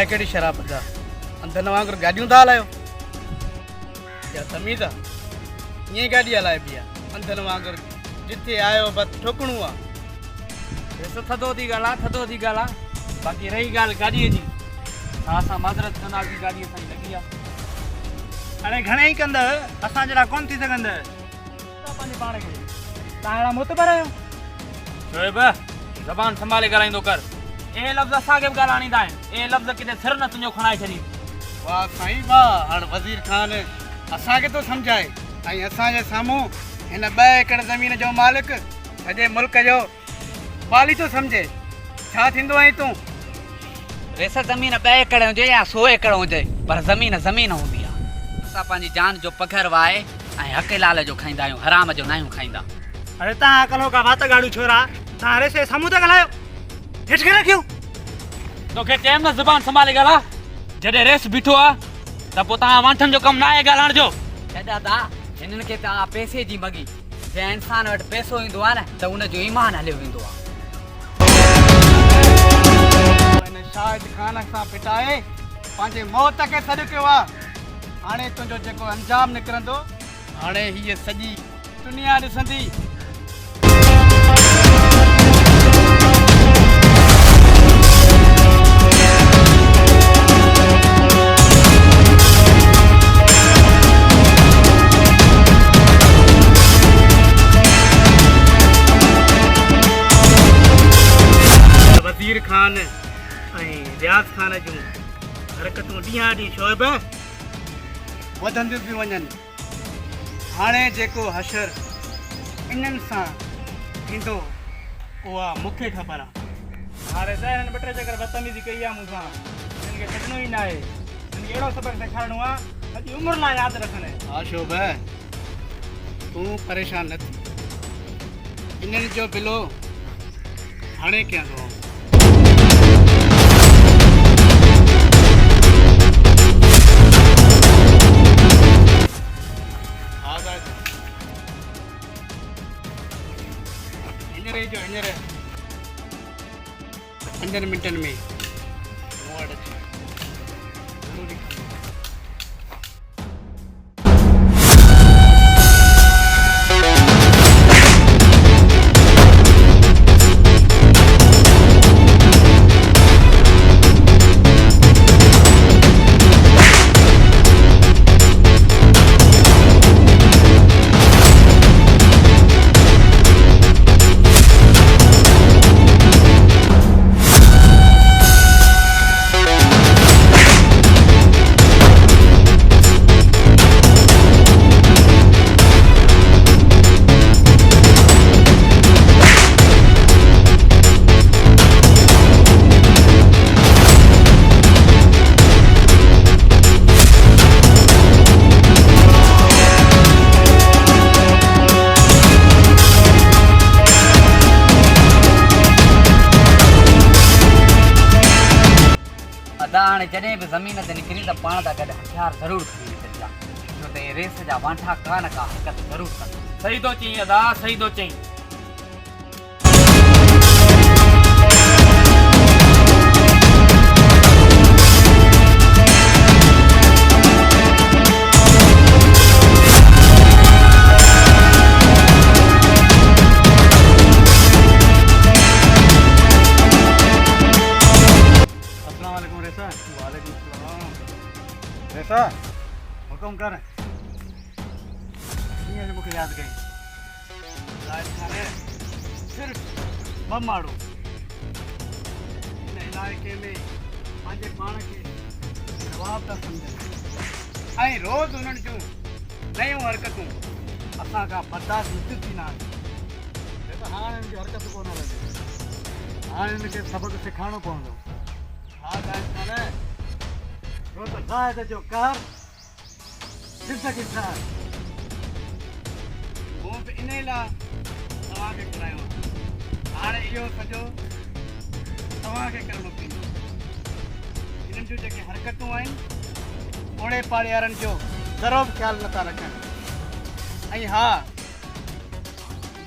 कहिड़ी शराब जा अंधनि वांगुरु गाॾियूं था हलायो या तमीज़ आहे ईअं गाॾी हलाए बि आहे अंधनि वांगुरु जिथे आयो बसि ठोकणो आहे वैसे थधो थी ॻाल्हि आहे बाक़ी रही ॻाल्हि गाॾीअ जी असां माज़रत कंदासीं गाॾी असांजी लॻी आहे हाणे घणेई कंदव असां जहिड़ा कोन थी सघंदव पंहिंजे पाण खे तव्हां अहिड़ा मुतबर आहियो शोएब ज़बान संभाले ॻाल्हाईंदो कर ए लफ़्ज़ असांखे बि ॻाल्हाईंदा आहिनि ए लफ़्ज़ किथे सिर न तुंहिंजो खणाए छॾी वाह साईं वाह हाणे वज़ीर ख़ान असांखे थो सम्झाए ऐं असांजे साम्हूं हिन 2 एकड़ ज़मीन जो मालिक सॼे मुल्क जो वाली थो सम्झे छा थींदो आहीं तूं वैसे ज़मीन 2 एकड़ हुजे या 100 एकड़ हुजे पर ज़मीन हूंदी आहे असां पंहिंजी जान जो पघर वाहे ऐं हक़ लाल जो खाईंदा आहियूं हराम जो न आहियूं खाईंदा अरे तव्हां अकलो का वात गाड़ू छोरा तव्हां रेसे साम्हूं था ॻाल्हायो हेठि खे रखियो तोखे चयमि न ज़बान संभाले ॻाल्हाए जॾहिं रेस बीठो आहे त पोइ तव्हां वांठनि जो कमु न आहे ॻाल्हाइण जो दादा हिननि खे तव्हां पैसे जी मगी जंहिं इंसान वटि पैसो ईंदो आहे न त उनजो ईमान हलियो वेंदो आहे हिन शाहिद ख़ान सां पिटाए पंहिंजे मौत खे सॾु कयो आहे हाणे तुंहिंजो जेको अंजाम निकिरंदो हाणे हीअ सॼी दुनिया ॾिसंदी वज़ीर ख़ान ऐं रियाज़ ख़ान जूं हरकतूं ॾींहं ॾींहुं शोएब वधंदियूं पियूं वञनि हाणे जेको हशर इन्हनि सां थींदो उहा मूंखे ख़बर आहे हाणे त हिननि 2 टे चकर बदतमीज़ी कई आहे मूंसां हिननि खे छॾिणो ई न आहे हिननि खे अहिड़ो सबक़ सेखारिणो आहे सॼी उमिरि लाइ यादि रखनि हा शोभ तूं परेशान न थी इन्हनि जो बिलो हाणे कयां थो हींअर 5 मिंटनि में मूं वटि अची ज़रूरी हाणे जॾहिं बि ज़मीन ते निकिरी त पाण सां गॾु हथियार ज़रूरु खणी निकिरजा छो त रेस जा वांठा का न का हरकत ज़रूरु कंदा सही थो चईं अदा सही थो चईं रेसा हुकुम कर ईअं जो मूंखे यादि कई सिर्फ़ु 2 माण्हू हिन इलाइक़े में पंहिंजे पाण खे नवाब था सम्झनि ऐं रोज़ उन्हनि जूं नयूं हरकतूं असां खां बर्दाश्त न थी न आहे हाणे हिननि जी हरकत कोन हलंदी हाणे हिनखे सबक़ सेखारिणो पवंदो हा साईं छो त ज़ाहिद जो कहर ज़िंदगी सां मूं बि इन लाइ तव्हांखे घुरायो हाणे इहो सॼो तव्हांखे करिणो पवंदो हिननि जूं जेके हरकतूं आहिनि ओड़े पाड़े वारनि जो ज़रो बि ख़्यालु नथा रखनि ऐं हा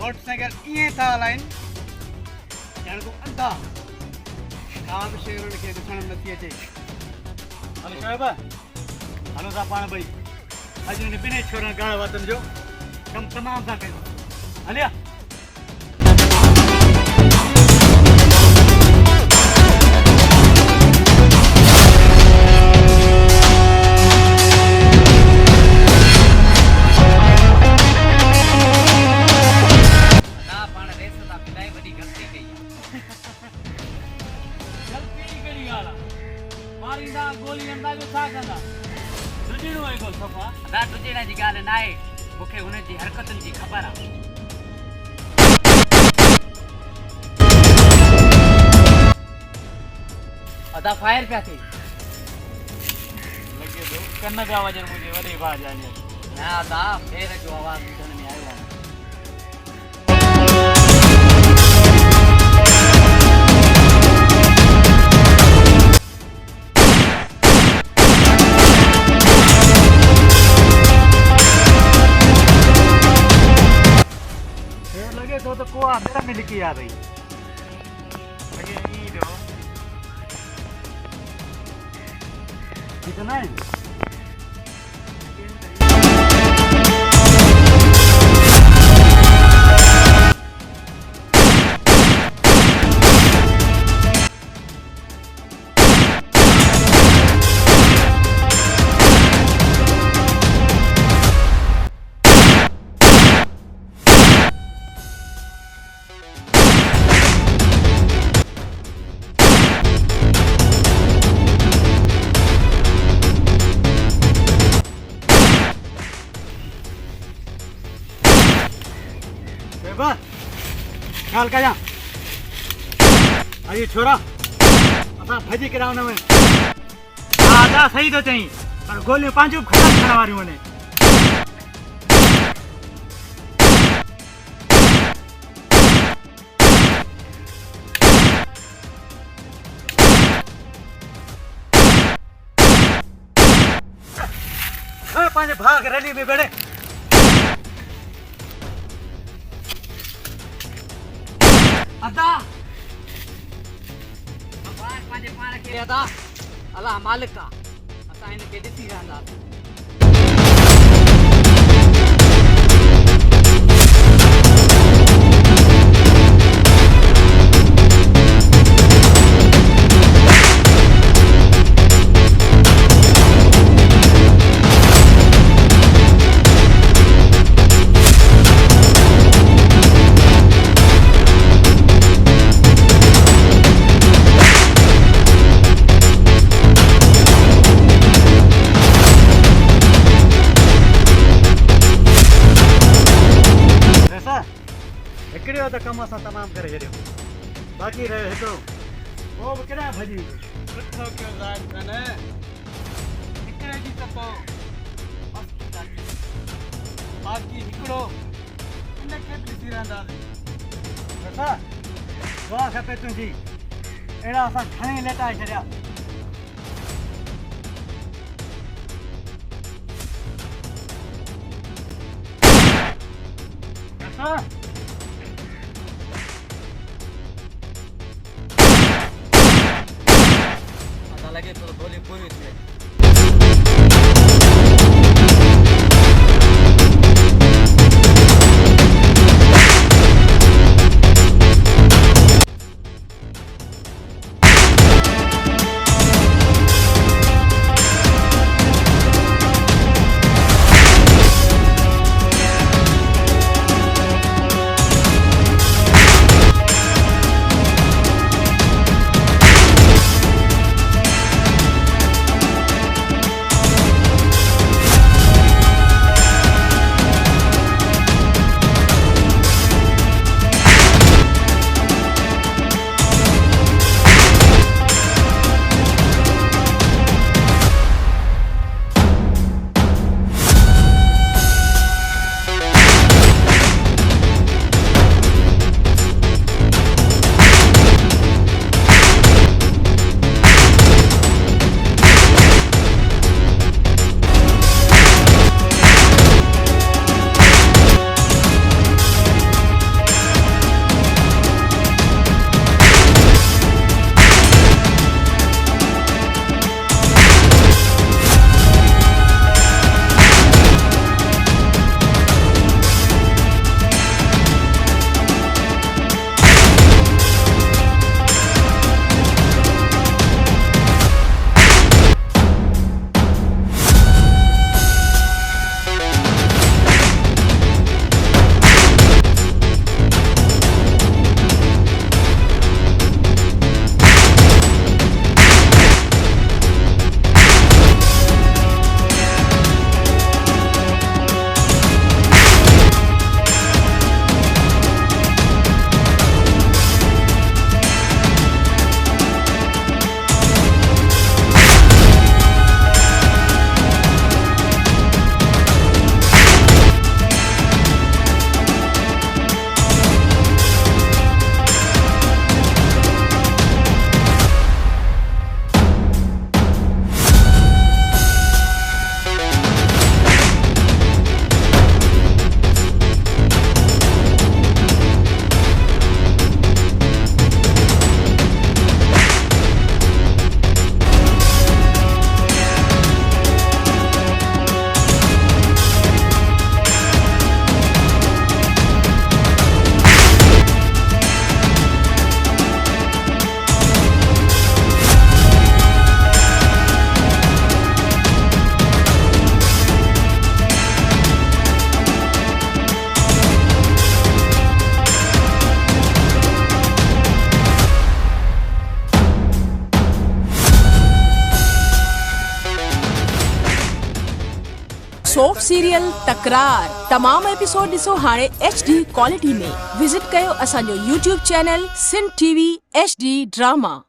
मोटरसाइकिल ईअं था हलाइनि ॼण को अंधा का बि शइ उन्हनि खे ॾिसण नथी अचे हलो शोएब हलो सा पाण भाई अॼु हिन ॿिन्ही छोरनि ॻाढ़ वातनि जो कमु तमामु था कयूं हलिया तुझे जी ॻाल्हि न आहे मूंखे हुन जी हरकतुनि जी ख़बर आहे अदा फायर पिया थिए लॻे थो कन पिया वॼनि मुंहिंजे वॾे भाउ जा न अदा फेर जो आवाज़ ॿुधण में आयो आहे लगे तो को मेरा में लिखी आ रही लगे ई दो कितना है ख्याल कया अरे छोरा असां भॼी किरा हुन में हा दा सही तो चई पर गोलियूं पंहिंजूं ख़तम थियण वारियूं आहिनि पंहिंजे भाउ खे रैली में बेड़े अदा भगवान पंहिंजे पाण खे अदा अलाह मालिक आहे असां हिन खे ॾिसी रहंदासीं हिकिड़ो त कमु असां तमामु करे छॾियो बाक़ी रहियो हिकिड़ो उहो बि केॾांहुं भॼी वियो सुठो कयो ज़ाहिर कनि हिकिड़े जी त पोइ बाक़ी हिकिड़ो इनखे बि ॾिसी रहंदासीं असां दुआ खपे तुंहिंजी अहिड़ा असां घणेई लेटाए छॾिया असां लगे तो गोली पूरी थी सॉफ्ट सीरियल तकरार तमाम एपिसोड ॾिसो हाणे HD क्वालिटी में। विजिट कयो असांजो YouTube चैनल SindhTVHD ड्रामा।